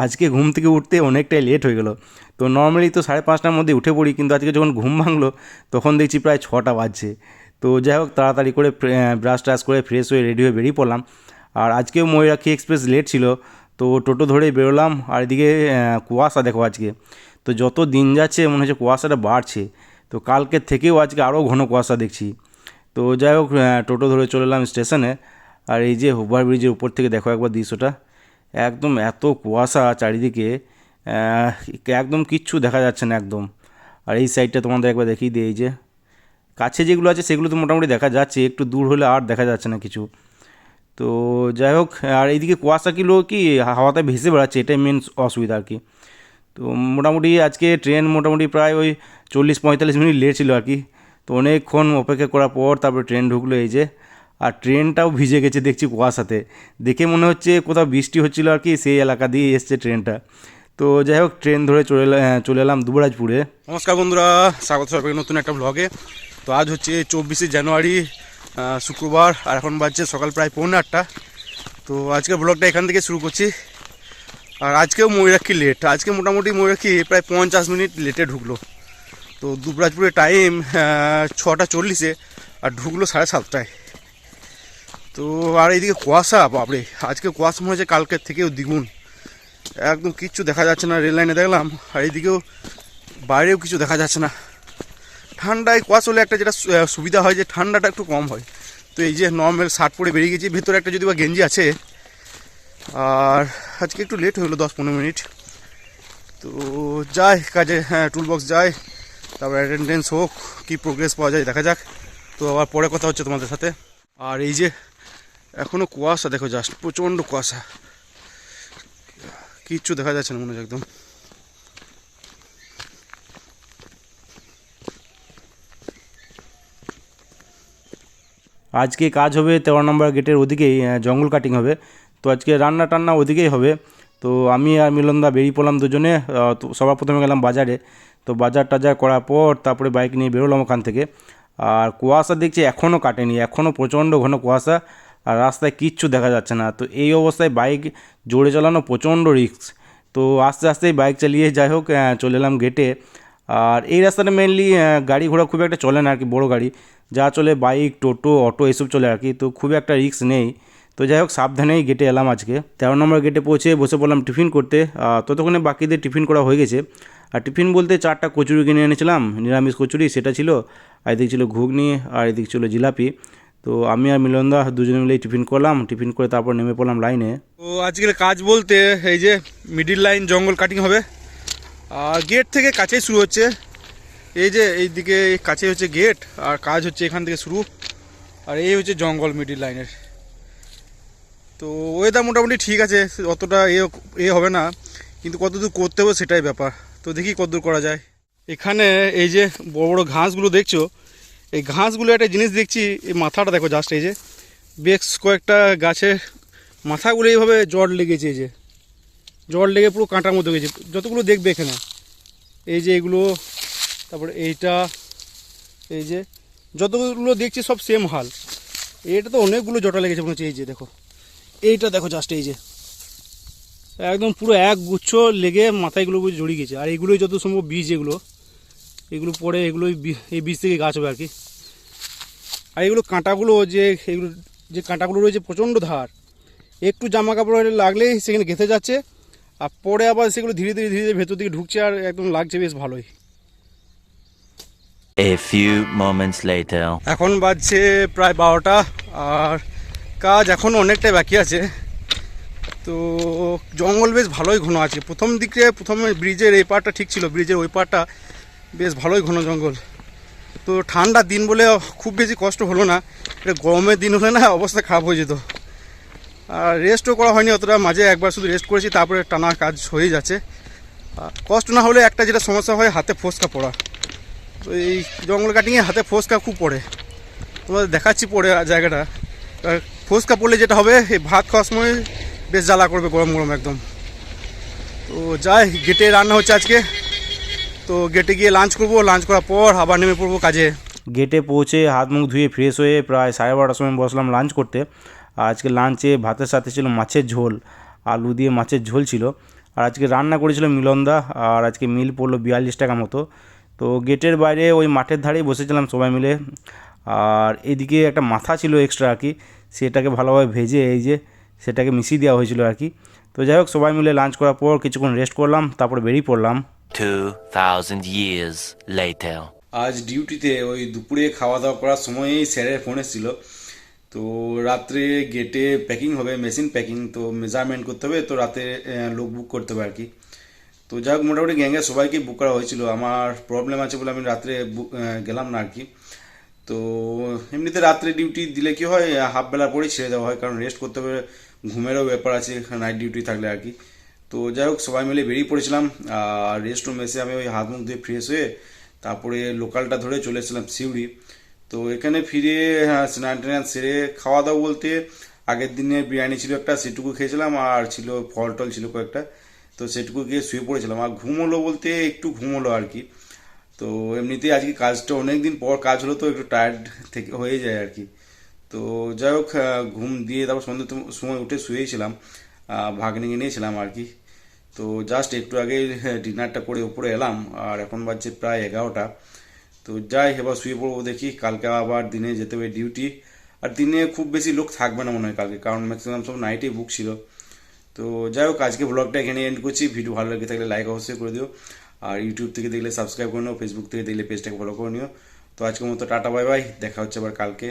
আজকে ঘুম থেকে উঠতে অনেকটাই লেট হয়ে গেল। তো নর্মালি তো 5:30টার মধ্যে উঠে পড়ি, কিন্তু আজকে যখন ঘুম ভাঙলো তখন দেখছি প্রায় 6টা বাজছে। তো যাই হোক, তাড়াতাড়ি করে ব্রাশ ট্রাশ করে ফ্রেশ হয়ে রেডি হয়ে বেরিয়ে পড়লাম। আর আজকেও ময়ূরাক্ষী এক্সপ্রেস লেট ছিল, তো টোটো ধরেই বেরোলাম। আর এদিকে কুয়াশা দেখো আজকে। তো যত দিন যাচ্ছে মনে হচ্ছে কুয়াশাটা বাড়ছে। তো কালকের থেকেও আজকে আরও ঘন কুয়াশা দেখছি। তো যাই হোক, টোটো ধরে চলে এলাম স্টেশনে। আর এই যে ওভারব্রিজের উপর থেকে দেখো একবার দৃশ্যটা, একদম এত কুয়াশা চারিদিকে, আহ, একদম কিচ্ছু দেখা যাচ্ছে না একদম। আর এই সাইডটা তোমাদের একবার দেখিয়ে দিই, এই যে কাছে যেগুলো আছে সেগুলো তো মোটামুটি দেখা যাচ্ছে, একটু দূর হলে আর দেখা যাচ্ছে না কিছু। তো যাই হোক, আর এইদিকে কুয়াশাগুলো কি হাওয়াতে ভেসে বেড়াচ্ছে, এটাই মেন অসুবিধা আর কি। তো মোটামুটি আজকে ট্রেন মোটামুটি প্রায় ওই 40-45 মিনিট লেট ছিল আর কি। তো অনেকক্ষণ অপেক্ষা করার পর তারপরে ট্রেন ঢুকলো, এই যে। আর ট্রেনটাও ভিজে গেছে দেখছি কুয়াশাতে, দেখে মনে হচ্ছে কোথাও বৃষ্টি হচ্ছিলো আর কি, সেই এলাকা দিয়ে এসছে ট্রেনটা। তো যাই হোক, ট্রেন ধরে চলে এলাম দুবরাজপুরে। নমস্কার বন্ধুরা, স্বাগত সবাইকে নতুন একটা ব্লগে। তো আজ হচ্ছে 24শে জানুয়ারি, শুক্রবার, আর এখন বাজছে সকাল প্রায় 8:45। তো আজকের ব্লগটা এখান থেকে শুরু করছি। আর আজকেও ময়ূরাক্ষী লেট, আজকে মোটামুটি ময়ূরাক্ষী প্রায় 50 মিনিট লেটে ঢুকলো। তো দুবরাজপুরের টাইম 6টা 40-এ, আর ঢুকলো 7:30টায়। তো আর এইদিকে কুয়াশা, বাপরে আজকে কুয়াশা মনে হচ্ছে কালকের থেকেও দ্বিগুণ, একদম কিচ্ছু দেখা যাচ্ছে না। রেল লাইনে দেখলাম, আর এইদিকেও বাইরেও কিছু দেখা যাচ্ছে না। ঠান্ডায় কুয়াশা হলে একটা যেটা সুবিধা হয়, যে ঠান্ডাটা একটু কম হয়। তো এই যে নর্মাল শার্ট পরে বেরিয়ে গেছি, ভেতরে একটা যদি বা গেঞ্জি আছে। আর আজকে একটু লেট হয়ে গেলো 10-15 মিনিট। তো যাই কাজে, টুল বক্স যাই, তারপর অ্যাটেন্ডেন্স হোক, কী প্রোগ্রেস পাওয়া যায় দেখা যাক। তো আবার পরে কথা হচ্ছে তোমাদের সাথে। আর এই যে এখনও কুয়াশা দেখো, জাস্ট প্রচণ্ড কুয়াশা, কিচ্ছু দেখা যাচ্ছে না মনে হচ্ছে একদম। আজকে কাজ হবে 13 নম্বর গেটের ওদিকেই, জঙ্গল কাটিং হবে। তো আজকে রান্না টান্না ওদিকেই হবে। তো আমি আর মিলনদা বেরিয়ে পড়লাম দুজনে। তো সবার প্রথমে গেলাম বাজারে। তো বাজার টাজার করার পর তারপরে বাইক নিয়ে বেরোলাম ওখান থেকে। আর কুয়াশা দেখছি এখনও কাটেনি, এখনও প্রচণ্ড ঘন কুয়াশা। আর রাস্তায় কিচ্ছু দেখা যাচ্ছে না। তো এই অবস্থায় বাইক জোরে চালানো প্রচণ্ড রিস্ক। তো আস্তে আস্তেই বাইক চালিয়ে যাই হোক, চলে এলাম গেটে। আর এই রাস্তাটা মেনলি গাড়ি ঘোড়া খুব একটা চলে না আর কি, বড়ো গাড়ি যা চলে বাইক, টোটো, অটো এসব চলে আর কি। তো খুব একটা রিস্ক নেই। তো যাই হোক, সাবধানেই গেটে এলাম আজকে। 13 নম্বর গেটে পৌঁছে বসে পড়লাম টিফিন করতে। ততক্ষণে বাকিদের টিফিন করা হয়ে গেছে। আর টিফিন বলতে 4টা কচুরি কিনে এনেছিলাম, নিরামিষ কচুরি সেটা ছিল। আর এদিক ছিল ঘুগনি, আর এদিক ছিল জিলাপি। তো আমি আর মিলনদা দুজনে মিলেই টিফিন করলাম। টিফিন করে তারপর নেমে পড়লাম লাইনে। তো আজকের কাজ বলতে এই যে মিডিল লাইন জঙ্গল কাটিং হবে। আর গেট থেকে কাছেই শুরু হচ্ছে, এই যে এই দিকে কাছে হচ্ছে গেট, আর কাজ হচ্ছে এখান থেকে শুরু। আর এই হচ্ছে জঙ্গল মিডিল লাইনের। তো ওয়েদার মোটামুটি ঠিক আছে, অতটা এ হবে না, কিন্তু কতদূর করতে হবে সেটাই ব্যাপার। তো দেখি কতদূর করা যায়। এখানে এই যে বড় বড় ঘাসগুলো দেখছো, এই ঘাসগুলো একটা জিনিস দেখছি, এই মাথাটা দেখো জাস্ট, এই যে বেশ কয়েকটা গাছের মাথাগুলো এইভাবে জট লেগেছে, এই যে জট লেগে পুরো কাঁটার মধ্যে গেছে। যতগুলো দেখবে এখানে, এই যে এগুলো, তারপরে এইটা, এই যে যতগুলো দেখছি সব সেম হাল। এটা তো অনেকগুলো জটা লেগেছে মনে হচ্ছে। এই যে দেখো, এইটা দেখো জাস্ট, এই যে একদম পুরো এক গুচ্ছ লেগে মাথাগুলো জড়িয়ে গেছে। আর এগুলোই যত সম্ভব বীজ, এগুলো পরে এগুলোই এই বীজ থেকে গাছ হবে আর কি। আর এগুলো কাঁটাগুলো, এগুলো যে কাঁটাগুলো রয়েছে প্রচণ্ড ধার, একটু জামা কাপড় লাগলেই সেখানে গেঁথে যাচ্ছে। আর পরে আবার সেগুলো ধীরে ধীরে ধীরে ধীরে ভেতর দিকে ঢুকছে, আর একদম লাগছে বেশ ভালোই। A few moments later. এখন বাজছে প্রায় 12টা, আর কাজ এখনও অনেকটাই বাকি আছে। তো জঙ্গল বেশ ভালোই ঘন আছে। প্রথমে ব্রিজের এই পার্টটা ঠিক ছিল, ব্রিজের ওই পার্টটা বেশ ভালোই ঘন জঙ্গল। তো ঠান্ডার দিন বলে খুব বেশি কষ্ট হলো না, এটা গরমের দিন হলে না অবস্থা খারাপ হয়ে যেত। আর রেস্টও করা হয়নি অতটা, মাঝে একবার শুধু রেস্ট করেছি, তারপরে টানা কাজ হয়ে যাচ্ছে। কষ্ট না হলে একটা যেটা সমস্যা হয়, হাতে ফোসকা পড়া। তো এই জঙ্গল কাটিংয়ে হাতে ফোসকা খুব পড়ে, তোমাদের দেখাচ্ছি পড়ে জায়গাটা। ফোসকা পড়লে যেটা হবে, এই ভাত খাওয়ার সময় বেশ জ্বালা করবে, গরম গরম একদম। তো যাই, গেটে রান্না হচ্ছে আজকে। তো গেটে গিয়ে লাঞ্চ করবো, লাঞ্চ করার পর আবার নেমে পড়বো কাজে। গেটে পৌঁছে হাত মুখ ধুয়ে ফ্রেশ হয়ে প্রায় 12:30টার সময় বসলাম লাঞ্চ করতে। আর আজকে লাঞ্চে ভাতের সাথে ছিল মাছের ঝোল, আলু দিয়ে মাছের ঝোল ছিল। আর আজকে রান্না করেছিল মিলনদা, আর আজকে মিল পড়লো 42 টাকা মতো। তো গেটের বাইরে ওই মাঠের ধারেই বসেছিলাম সবাই মিলে। আর এদিকে একটা মাথা ছিল এক্সট্রা আর কি, সেটাকে ভালোভাবে ভেজে এই যে সেটাকে মিশিয়ে দেওয়া হয়েছিল আর কি। তো যাই হোক, সবাই মিলে লাঞ্চ করার পর কিছুক্ষণ রেস্ট করলাম, তারপরে বেরিয়ে পড়লাম। 2,000 years later. আজ ডিউটিতে ওই দুপুরে খাওয়া দাওয়া করার সময়ই স্যারের ফোন এসেছিলো। তো রাত্রে গেটে প্যাকিং হবে, মেশিন প্যাকিং, তো মেজারমেন্ট করতে হবে, তো রাতে লোক বুক করতে হবে আর কি। তো যাই হোক, মোটামুটি গ্যাংয়ে সবাইকে বুক করা হয়েছিল। আমার প্রবলেম আছে বলে আমি রাত্রে গেলাম না আর কি। তো এমনিতে রাত্রে ডিউটি দিলে কি হয়, হাফ বেলার পরেই ছেড়ে দেওয়া হয়, কারণ রেস্ট করতে হবে, ঘুমেরও ব্যাপার আছে নাইট ডিউটি থাকলে আর কি। তো যাই হোক, সবাই মিলে বেরিয়ে পড়েছিলাম। আর রেস্ট রুম এসে আমি ওই হাত মুখ ধুয়ে ফ্রেশ হয়ে তারপরে লোকালটা ধরে চলে এসেছিলাম সিউড়ি। তো এখানে ফিরে স্নান টান সেরে খাওয়া দাওয়া বলতে আগের দিনে বিরিয়ানি ছিল একটা, সেটুকু খেয়েছিলাম, আর ছিল ফল টল ছিল কয়েকটা, তো সেটুকু গিয়ে শুয়ে পড়েছিলাম। আর ঘুম হলো বলতে একটু ঘুম হলো আর কি। তো এমনিতেই আজকে কাজটা অনেক দিন পর কাজ হলো, তো একটু টায়ার্ড থেকে হয়ে যায় আর কি। তো যাই হোক, ঘুম দিয়ে তারপর সন্ধ্যে সময় উঠে শুয়েছিলাম, ভাগ্নিকে নিয়েছিলাম আর কি। তো জাস্ট একটু আগে ডিনারটা করে উপরে এলাম, আর এখন বাজছে প্রায় 11টা। তো যাই, এবার শুয়ে পড়বো, দেখি কালকে আবার দিনে যেতে হবে ডিউটি। আর দিনে খুব বেশি লোক থাকবে না মনে হয় কালকে, কারণ ম্যাক্সিমাম সব নাইটেই বুক ছিল। তো যাই হোক, আজকে ব্লগটা এখানে এন্ড করছি। ভিডিও ভালো লেগে থাকলে লাইক অবশ্যই করে দিও, আর ইউটিউব থেকে দেখলে সাবস্ক্রাইব করে নিও, ফেসবুক থেকে দেখলে পেজটাকে ফলো করে নিও। তো আজকের মতো টাটা বাই বাই, দেখা হচ্ছে আবার কালকে।